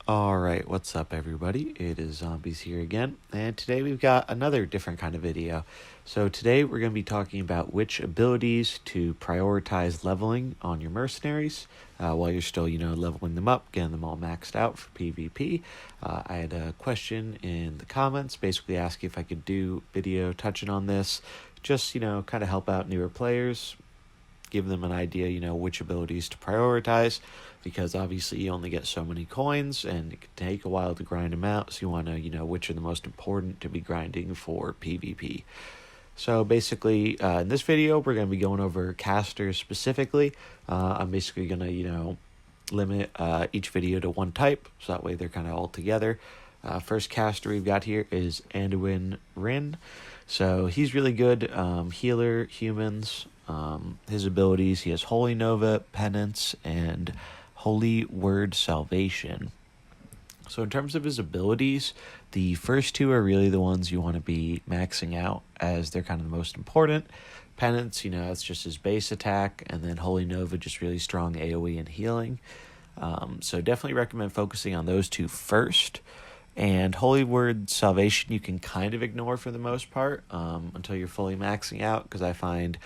Alright, what's up everybody? It is Zombies here again, and today we've got another different kind of video. So today we're going to be talking about which abilities to prioritize leveling on your mercenaries while you're still, leveling them up, getting them all maxed out for PvP. I had a question in the comments basically asking if I could do video touching on this, just, kind of help out newer players, give them an idea, which abilities to prioritize, because obviously you only get so many coins and it can take a while to grind them out, so you want to, which are the most important to be grinding for PvP. So basically, in this video, we're going to be going over casters specifically. I'm basically going to, limit each video to one type, so that way they're kind of all together. First caster we've got here is Anduin Rin. So he's really good healer, humans. His abilities, he has Holy Nova, Penance, and Holy Word Salvation. So in terms of his abilities, the first two are really the ones you want to be maxing out, as they're kind of the most important. Penance, it's just his base attack, and then Holy Nova, just really strong AoE and healing. So definitely recommend focusing on those two first. And Holy Word Salvation you can kind of ignore for the most part until you're fully maxing out, because I find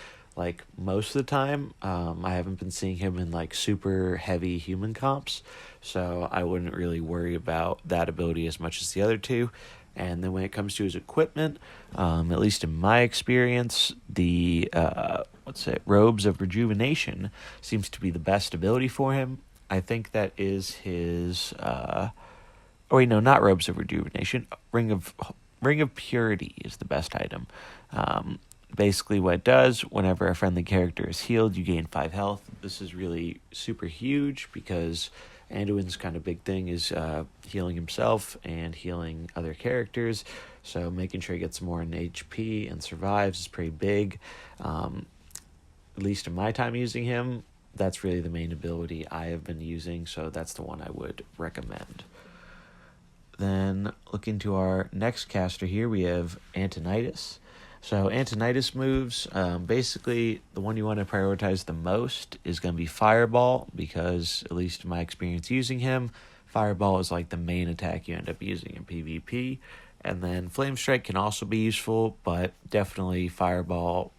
most of the time I haven't been seeing him in super heavy human comps, so I wouldn't really worry about that ability as much as the other two. And then when it comes to his equipment, at least in my experience, the Robes of Rejuvenation seems to be the best ability for him. I think that is his not Robes of Rejuvenation. Ring of Purity is the best item. Basically what it does, whenever a friendly character is healed, you gain 5 health. This is really super huge because Anduin's kind of big thing is healing himself and healing other characters. So making sure he gets more in HP and survives is pretty big. At least in my time using him, that's really the main ability I have been using, so that's the one I would recommend. Then looking to our next caster here, we have Antonidas. So Antonidas moves, basically the one you want to prioritize the most is going to be Fireball, because at least in my experience using him, Fireball is the main attack you end up using in PvP. And then Flame Strike can also be useful, but definitely Fireball,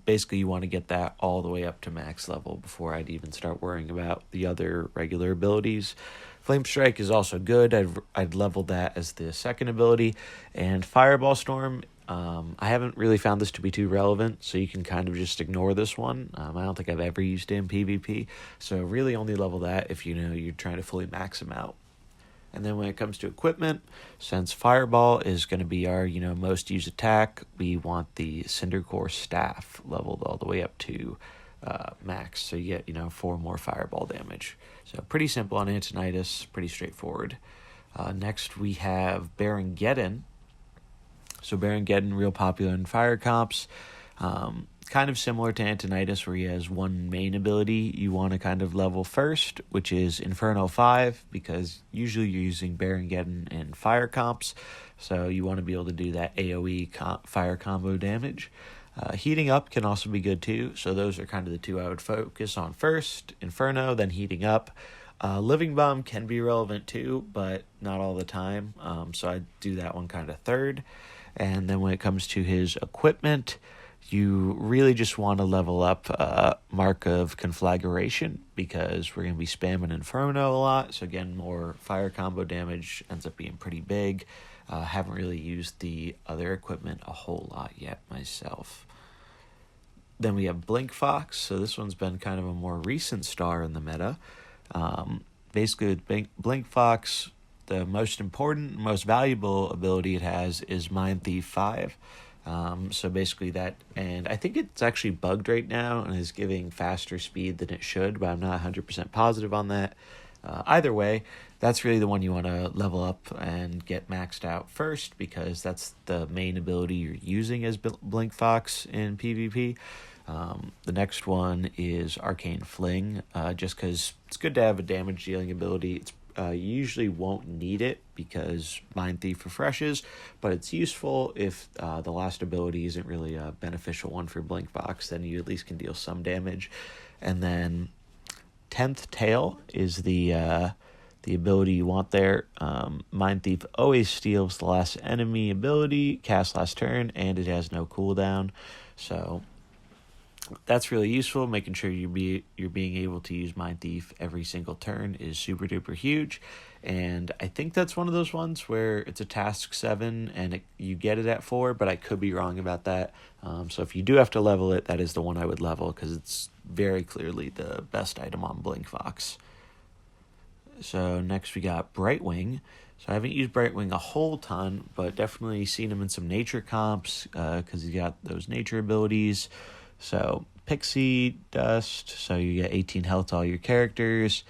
basically you want to get that all the way up to max level before I'd even start worrying about the other regular abilities. Flame Strike is also good. I'd level that as the second ability. And Fireball Storm, I haven't really found this to be too relevant, so you can kind of just ignore this one. I don't think I've ever used it in PvP, so really only level that if you're trying to fully max him out. And then when it comes to equipment, since Fireball is going to be our most used attack, we want the Cindercore Staff leveled all the way up to max, so you get 4 more Fireball damage. So pretty simple on Antonidas, pretty straightforward. Next we have Baron Geddon. So Baron Geddon, real popular in fire comps. Kind of similar to Antonidas, where he has one main ability you want to kind of level first, which is Inferno 5, because usually you're using Baron Geddon in fire comps, so you want to be able to do that AoE fire combo damage. Heating Up can also be good too, so those are kind of the two I would focus on first, Inferno, then Heating Up. Living Bomb can be relevant too, but not all the time, so I do that one kind of third. And then when it comes to his equipment, you really just want to level up Mark of Conflagration, because we're going to be spamming Inferno a lot. So again, more fire combo damage ends up being pretty big. Haven't really used the other equipment a whole lot yet myself. Then we have Blink Fox. So this one's been kind of a more recent star in the meta. Basically with Blink Fox, the most important, most valuable ability it has is Mind Thief 5. So basically that, and I think it's actually bugged right now and is giving faster speed than it should, but I'm not 100% positive on that. Either way, that's really the one you want to level up and get maxed out first, because that's the main ability you're using as Blink Fox in PvP. The next one is Arcane Fling, just because it's good to have a damage dealing ability. It's you usually won't need it because Mind Thief refreshes, but it's useful if the last ability isn't really a beneficial one for Blink Fox, then you at least can deal some damage. And then 10th Tail is the the ability you want there. Mind Thief always steals the last enemy ability, cast last turn, and it has no cooldown. So that's really useful. Making sure you're being able to use Mind Thief every single turn is super duper huge. And I think that's one of those ones where it's a task 7 and you get it at 4, but I could be wrong about that. So if you do have to level it, that is the one I would level because it's very clearly the best item on Blinkfox. So next we got Brightwing. So I haven't used Brightwing a whole ton, but definitely seen him in some nature comps because he's got those nature abilities. So Pixie Dust, so you get 18 health to all your characters.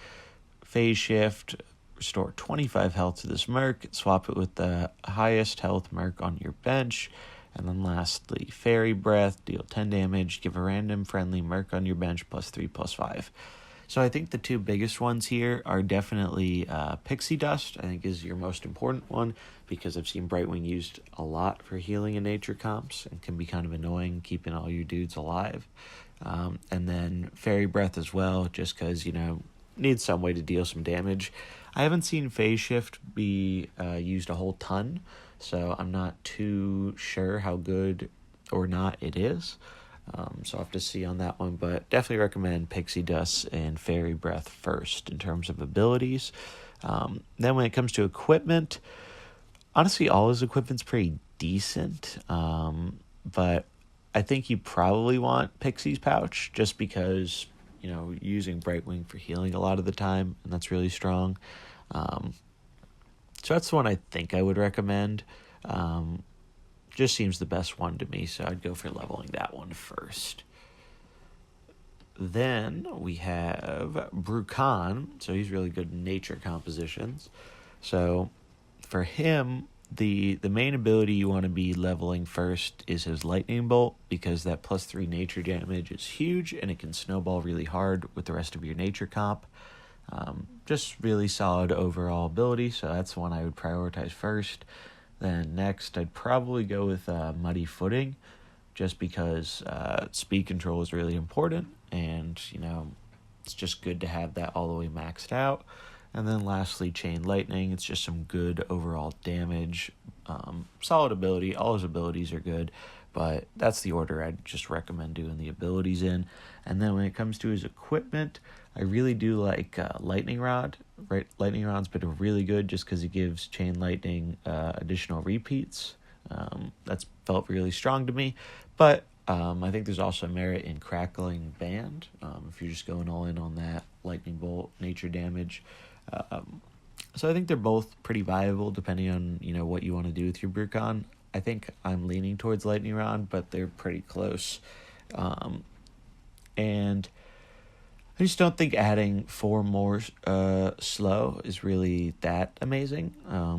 Phase Shift, restore 25 health to this merc, swap it with the highest health merc on your bench. And then lastly, Fairy Breath, deal 10 damage, give a random friendly merc on your bench +3/+5. So I think the two biggest ones here are definitely Pixie Dust, I think is your most important one, because I've seen Brightwing used a lot for healing in nature comps and can be kind of annoying keeping all your dudes alive. And then Fairy Breath as well, just because, needs some way to deal some damage. I haven't seen Phase Shift be used a whole ton, so I'm not too sure how good or not it is. So I'll have to see on that one, but definitely recommend Pixie Dust and Fairy Breath first in terms of abilities. Then when it comes to equipment, honestly, all his equipment's pretty decent, but I think you probably want Pixie's Pouch just because, using Brightwing for healing a lot of the time, and that's really strong. So that's the one I think I would recommend. Just seems the best one to me, so I'd go for leveling that one first. Then we have Bru'kan, so he's really good in nature compositions. So for him, the main ability you want to be leveling first is his Lightning Bolt, because that +3 nature damage is huge, and it can snowball really hard with the rest of your nature comp. Just really solid overall ability, so that's the one I would prioritize first. Then next, I'd probably go with Muddy Footing, just because speed control is really important, and, it's just good to have that all the way maxed out. And then lastly, Chain Lightning. It's just some good overall damage. Solid ability. All his abilities are good, but that's the order I'd just recommend doing the abilities in. And then when it comes to his equipment, I really do like Lightning Rod. Right, Lightning Rod's been really good just because it gives Chain Lightning additional repeats. That's felt really strong to me. But I think there's also merit in Crackling Band if you're just going all in on that Lightning Bolt nature damage. So I think they're both pretty viable depending on, what you want to do with your Bru'kan. I think I'm leaning towards Lightning Rod, but they're pretty close. And I just don't think adding 4 more slow is really that amazing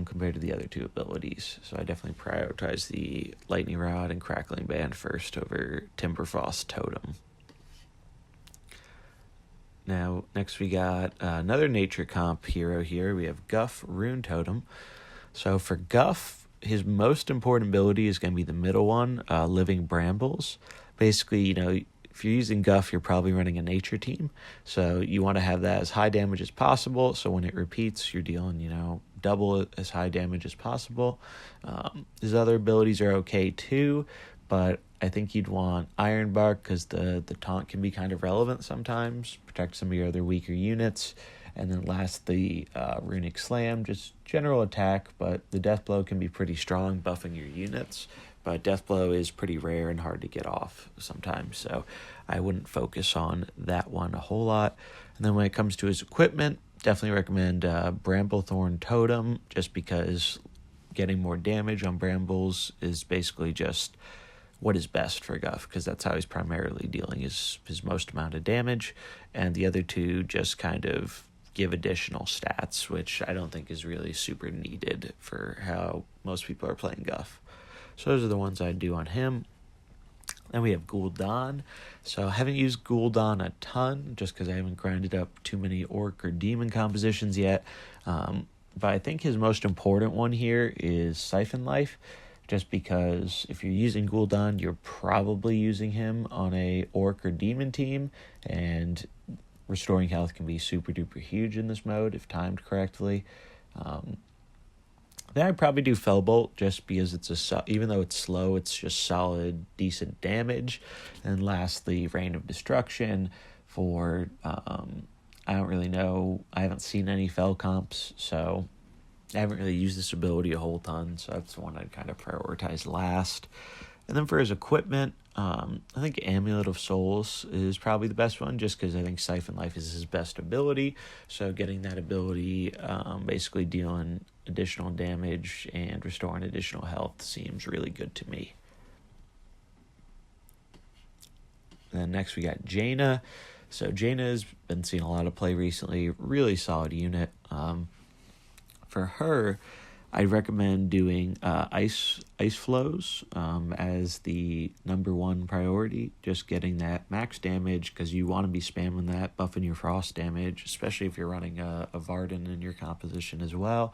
compared to the other two abilities. So I definitely prioritize the Lightning Rod and Crackling Band first over Timberfrost Totem. Now, next we got another nature comp hero here. We have Guff, Rune Totem. So for Guff, his most important ability is going to be the middle one, Living Brambles. Basically, if you're using Guff, you're probably running a nature team. So you want to have that as high damage as possible. So when it repeats, you're dealing, double as high damage as possible. His other abilities are okay too, but I think you'd want Iron Bark because the taunt can be kind of relevant sometimes, protect some of your other weaker units. And then lastly, Runic Slam, just general attack, but the Death Blow can be pretty strong, buffing your units. But Death Blow is pretty rare and hard to get off sometimes, so I wouldn't focus on that one a whole lot. And then when it comes to his equipment, definitely recommend Bramblethorn Totem, just because getting more damage on brambles is basically just what is best for Guff, because that's how he's primarily dealing his most amount of damage, and the other two just kind of give additional stats, which I don't think is really super needed for how most people are playing Guff. So those are the ones I'd do on him. Then we have Gul'dan. So I haven't used Gul'dan a ton, just because I haven't grinded up too many Orc or Demon compositions yet. But I think his most important one here is Siphon Life, just because if you're using Gul'dan, you're probably using him on a Orc or Demon team, and restoring health can be super duper huge in this mode if timed correctly. Then I'd probably do Fellbolt just because even though it's slow, it's just solid, decent damage. And lastly, Rain of Destruction for, I don't really know, I haven't seen any Fell comps, so I haven't really used this ability a whole ton, so that's the one I'd kind of prioritize last. And then for his equipment, I think Amulet of Souls is probably the best one, just because I think Siphon Life is his best ability. So getting that ability, basically dealing additional damage and restoring additional health seems really good to me. And then next we got Jaina. So Jaina has been seeing a lot of play recently, really solid unit. For her, I'd recommend doing ice flows as the number one priority. Just getting that max damage, because you want to be spamming that, buffing your frost damage, especially if you're running a Varden in your composition as well.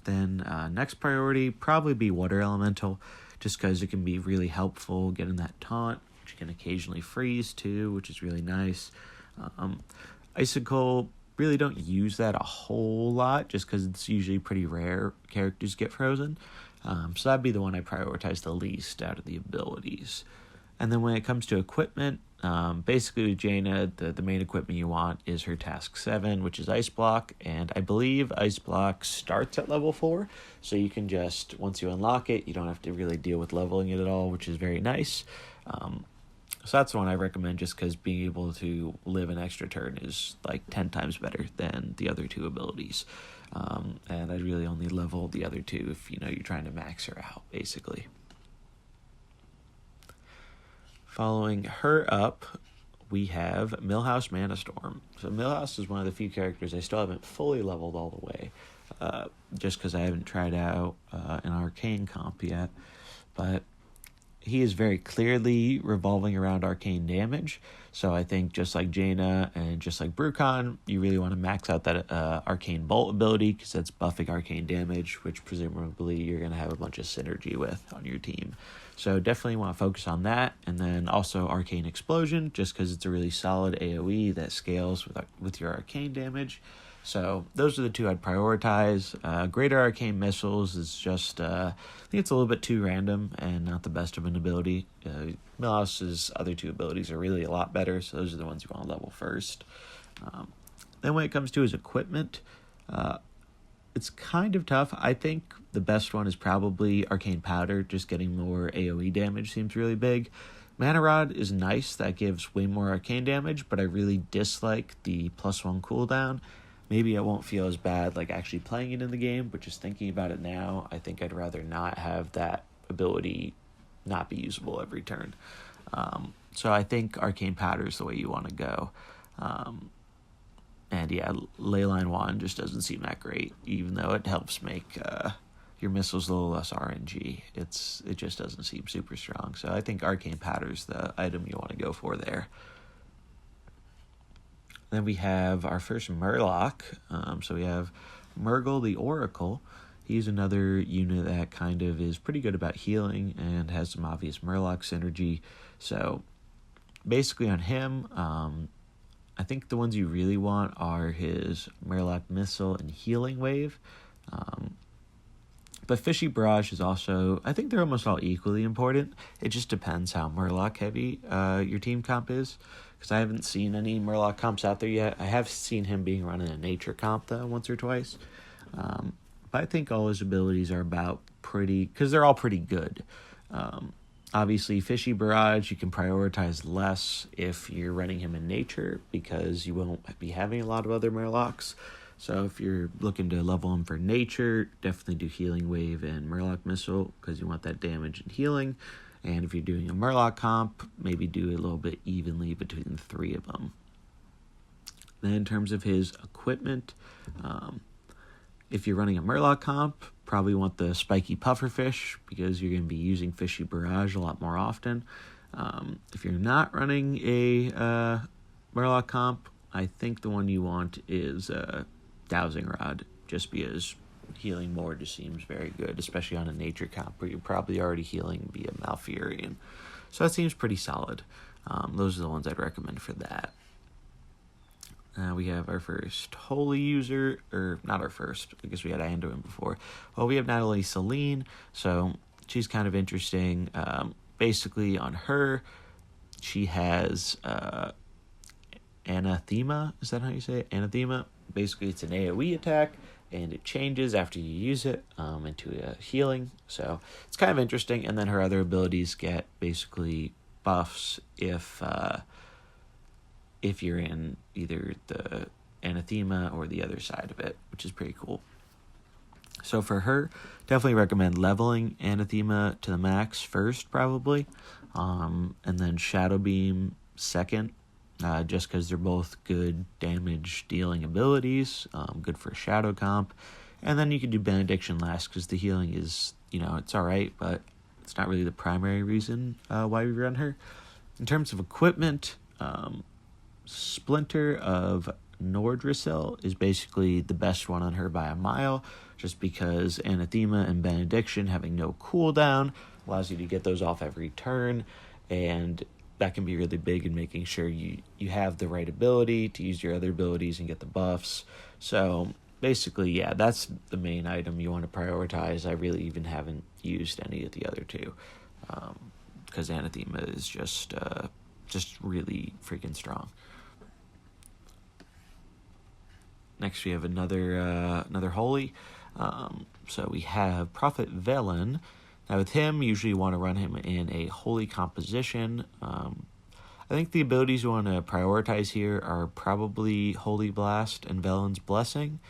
Then next priority, probably be Water Elemental, just because it can be really helpful getting that taunt, which you can occasionally freeze too, which is really nice. Icicle, really don't use that a whole lot just because it's usually pretty rare characters get frozen. So that'd be the one I prioritize the least out of the abilities. And then when it comes to equipment, basically with Jaina, the main equipment you want is her task 7, which is Ice Block, and I believe Ice Block starts at level 4, so you can just, once you unlock it, you don't have to really deal with leveling it at all, which is very nice. So that's the one I recommend, just because being able to live an extra turn is like 10 times better than the other two abilities. And I'd really only level the other two if you're trying to max her out, basically. Following her up, we have Millhouse Manastorm. So Millhouse is one of the few characters I still haven't fully leveled all the way, just because I haven't tried out an arcane comp yet. But he is very clearly revolving around arcane damage. So I think just like Jaina and just like Bru'kan, you really want to max out that arcane bolt ability, because that's buffing arcane damage, which presumably you're going to have a bunch of synergy with on your team. So definitely want to focus on that. And then also Arcane Explosion, just because it's a really solid AoE that scales with your arcane damage. So those are the two I'd prioritize. Greater Arcane Missiles is just, I think it's a little bit too random and not the best of an ability. Millhouse's other two abilities are really a lot better, so those are the ones you want to level first. Then when it comes to his equipment, it's kind of tough. I think the best one is probably Arcane Powder. Just getting more AoE damage seems really big. Mana Rod is nice. That gives way more arcane damage, but I really dislike the +1 cooldown. Maybe it won't feel as bad like actually playing it in the game, but just thinking about it now, I think I'd rather not have that ability not be usable every turn. So I think Arcane Powder is the way you want to go. And yeah, Leyline Wand just doesn't seem that great, even though it helps make your missiles a little less RNG. It just doesn't seem super strong. So I think Arcane Powder is the item you want to go for there. Then we have our first Murloc. So we have Morgl the Oracle. He's another unit that kind of is pretty good about healing and has some obvious Murloc synergy. So basically on him, I think the ones you really want are his Murloc Missile and Healing Wave. But Fishy Barrage is also, I think they're almost all equally important. It just depends how Murloc heavy your team comp is, because I haven't seen any Murloc comps out there yet. I have seen him being run in a nature comp though once or twice. But I think all his abilities are about because they're all pretty good. Obviously, Fishy Barrage, you can prioritize less if you're running him in nature, because you won't be having a lot of other Murlocs. So if you're looking to level him for nature, definitely do Healing Wave and Murloc Missile, because you want that damage and healing. And if you're doing a Murloc comp, maybe do it a little bit evenly between the three of them. Then in terms of his equipment, if you're running a Murloc comp, probably want the Spiky Pufferfish, because you're going to be using Fishy Barrage a lot more often. If you're not running a Murloc comp, I think the one you want is Dowsing Rod, just because healing more just seems very good, especially on a nature comp where you're probably already healing via Malfurion. So that seems pretty solid. Those are the ones I'd recommend for that. We have our first holy user, or not our first, because we had Anduin before. Well, we have Natalie Seline, so she's kind of interesting. Basically, on her, she has Anathema. Is that how you say it? Anathema. Basically, it's an AoE attack, and it changes after you use it into a healing. So it's kind of interesting. And then her other abilities get basically buffs if you're in either the Anathema or the other side of it, which is pretty cool. So for her, definitely recommend leveling Anathema to the max first, probably, and then Shadow Beam second, just because they're both good damage dealing abilities, good for Shadow comp. And then you can do Benediction last, because the healing is, it's alright, but it's not really the primary reason why we run her. In terms of equipment, Splinter of Nordrassil is basically the best one on her by a mile, just because Anathema and Benediction having no cooldown allows you to get those off every turn, and that can be really big in making sure you have the right ability to use your other abilities and get the buffs. So basically, yeah, that's the main item you want to prioritize. I really even haven't used any of the other two, because Anathema is just really freaking strong. Next, we have another holy. So we have Prophet Velen. Now, with him, you usually want to run him in a holy composition. I think the abilities you want to prioritize here are probably Holy Blast and Velen's Blessing,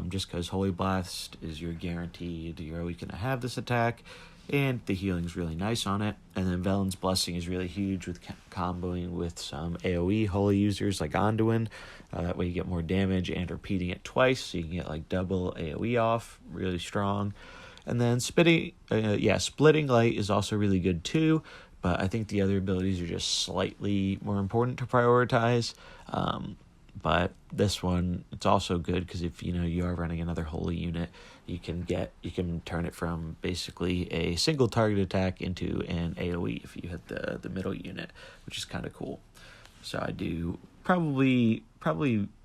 just because Holy Blast is your guaranteed you're always going to have this attack, and the healing's really nice on it. And then Velen's Blessing is really huge with comboing with some AoE holy users like Anduin. That way you get more damage and repeating it twice, so you can get like double AoE off, really strong. And then Splitting Light is also really good too, but I think the other abilities are just slightly more important to prioritize. But this one, it's also good because if you are running another holy unit, you can turn it from basically a single target attack into an AoE if you hit the middle unit, which is kind of cool. So I do probably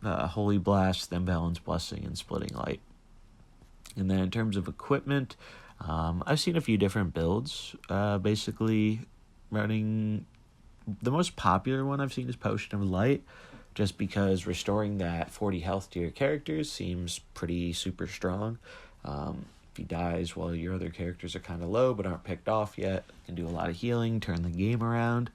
Holy Blast, then Velen's Blessing, and Splitting Light. And then in terms of equipment, I've seen a few different builds. Basically, running the most popular one I've seen is Potion of Light, just because restoring that 40 health to your characters seems pretty super strong. If he dies while your other characters are kind of low but aren't picked off yet, can do a lot of healing, turn the game around.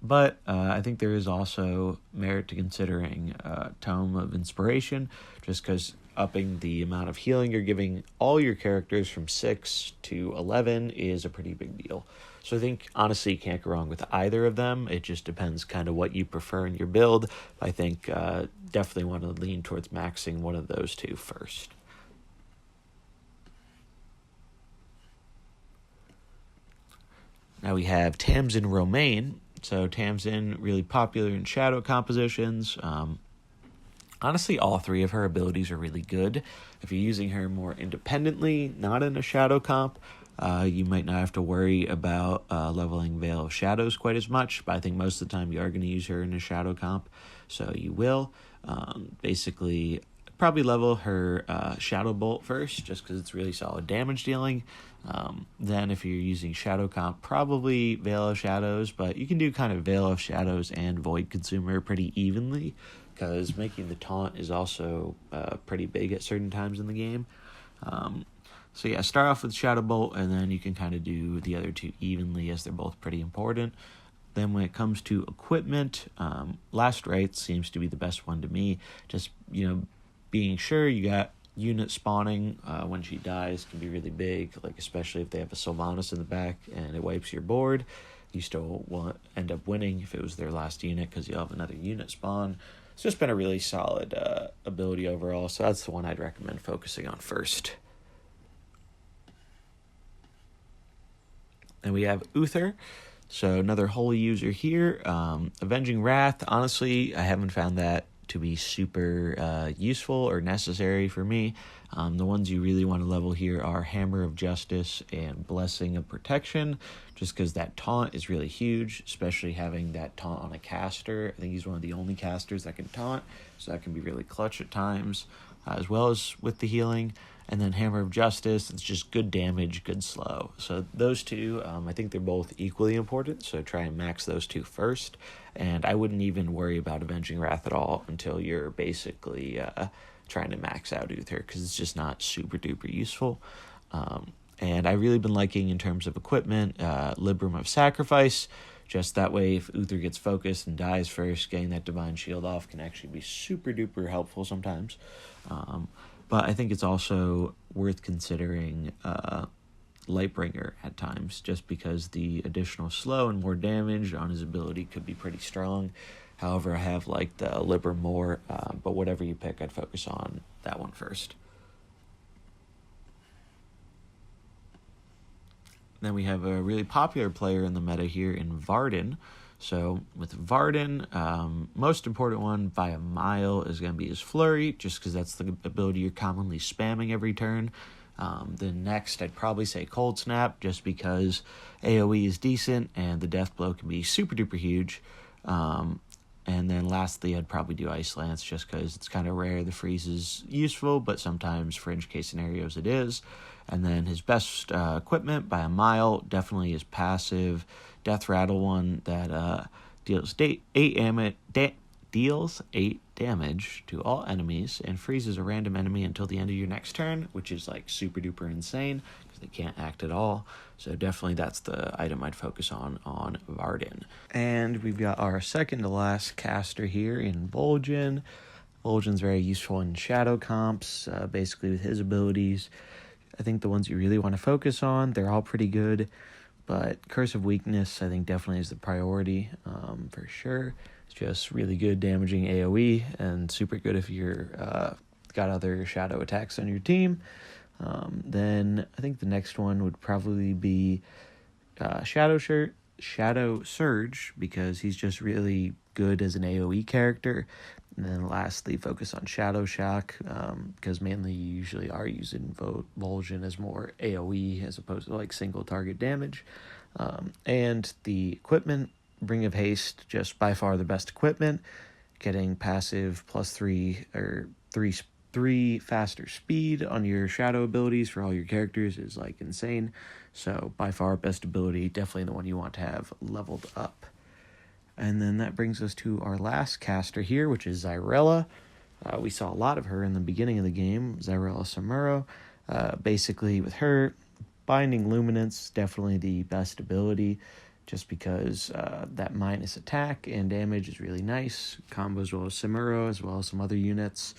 But I think there is also merit to considering Tome of Inspiration, just because upping the amount of healing you're giving all your characters from 6 to 11 is a pretty big deal. So I think, honestly, you can't go wrong with either of them. It just depends kind of what you prefer in your build. I think definitely want to lean towards maxing one of those two first. Now we have Tamsin Roame. So Tamsin, really popular in shadow compositions. Honestly, all three of her abilities are really good. If you're using her more independently, not in a shadow comp, you might not have to worry about leveling Veil of Shadows quite as much, but I think most of the time you are going to use her in a shadow comp, so you will. Basically, probably level her Shadow Bolt first, just because it's really solid damage dealing. Then if you're using Shadow Comp, probably Veil of Shadows, but you can do kind of Veil of Shadows and Void Consumer pretty evenly, because making the taunt is also pretty big at certain times in the game. So yeah, start off with Shadow Bolt, and then you can kind of do the other two evenly, as they're both pretty important. Then when it comes to equipment, Last Rites seems to be the best one to me. Just, being sure you got unit spawning when she dies can be really big, like especially if they have a Sylvanas in the back and it wipes your board. You still won't end up winning if it was their last unit, because you'll have another unit spawn. It's just been a really solid ability overall, so that's the one I'd recommend focusing on first. And we have Uther, so another holy user here. Avenging Wrath, honestly, I haven't found that to be super useful or necessary for me. The ones you really want to level here are Hammer of Justice and Blessing of Protection, just because that taunt is really huge, especially having that taunt on a caster. I think he's one of the only casters that can taunt, so that can be really clutch at times, as well as with the healing. And then Hammer of Justice, it's just good damage, good slow. So those two, I think they're both equally important, so try and max those two first. And I wouldn't even worry about Avenging Wrath at all until you're basically trying to max out Uther, because it's just not super duper useful. And I've really been liking, in terms of equipment, Libram of Sacrifice. Just that way, if Uther gets focused and dies first, getting that Divine Shield off can actually be super duper helpful sometimes. But I think it's also worth considering Lightbringer at times, just because the additional slow and more damage on his ability could be pretty strong. However, I have liked the Libram more, but whatever you pick, I'd focus on that one first. Then we have a really popular player in the meta here in Varden. So with Varden, most important one by a mile is going to be his Flurry, just because that's the ability you're commonly spamming every turn. Then next, I'd probably say Cold Snap, just because AoE is decent and the death blow can be super duper huge. And then lastly, I'd probably do Ice Lance, just because it's kind of rare. The freeze is useful, but sometimes fringe case scenarios it is. And then his best equipment by a mile definitely is passive Death Rattle one that deals 8 damage to all enemies and freezes a random enemy until the end of your next turn, which is like super duper insane because they can't act at all. So definitely that's the item I'd focus on Varden. And we've got our second to last caster here in Vol'jin. Vol'jin's very useful in shadow comps, basically with his abilities. I think the ones you really want to focus on, they're all pretty good, but Curse of Weakness I think definitely is the priority for sure. It's just really good damaging AoE and super good if you're got other shadow attacks on your team. Then I think the next one would probably be Shadow Surge, because he's just really good as an AoE character. And then lastly, focus on Shadow Shock, because mainly you usually are using Vol'jin as more AoE as opposed to like single target damage. And the equipment, Ring of Haste, just by far the best equipment. Getting passive +3 or 3 faster speed on your shadow abilities for all your characters is like insane. So by far best ability, definitely the one you want to have leveled up. And then that brings us to our last caster here, which is Xyrella. We saw a lot of her in the beginning of the game, Xyrella Samuro. Basically, with her, Binding Luminance, definitely the best ability, just because that minus attack and damage is really nice. Combo as well as Samuro, as well as some other units.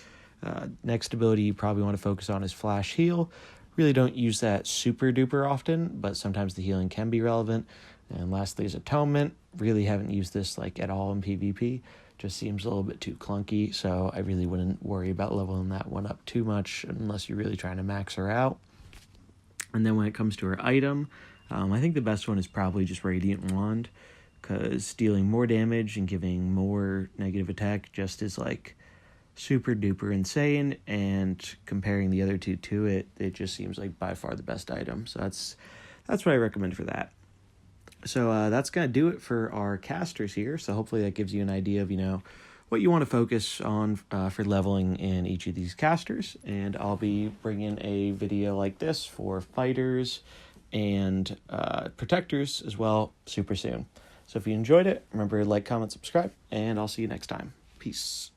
Next ability you probably want to focus on is Flash Heal. Really don't use that super duper often, but sometimes the healing can be relevant. And lastly is Atonement. Really haven't used this like at all in PvP. Just seems a little bit too clunky, so I really wouldn't worry about leveling that one up too much unless you're really trying to max her out. And then when it comes to her item, I think the best one is probably just Radiant Wand, because dealing more damage and giving more negative attack just is like super duper insane, and comparing the other two to it, it just seems like by far the best item. So that's what I recommend for that. So that's going to do it for our casters here. So hopefully that gives you an idea of, what you want to focus on for leveling in each of these casters. And I'll be bringing a video like this for fighters and protectors as well super soon. So if you enjoyed it, remember to like, comment, subscribe, and I'll see you next time. Peace.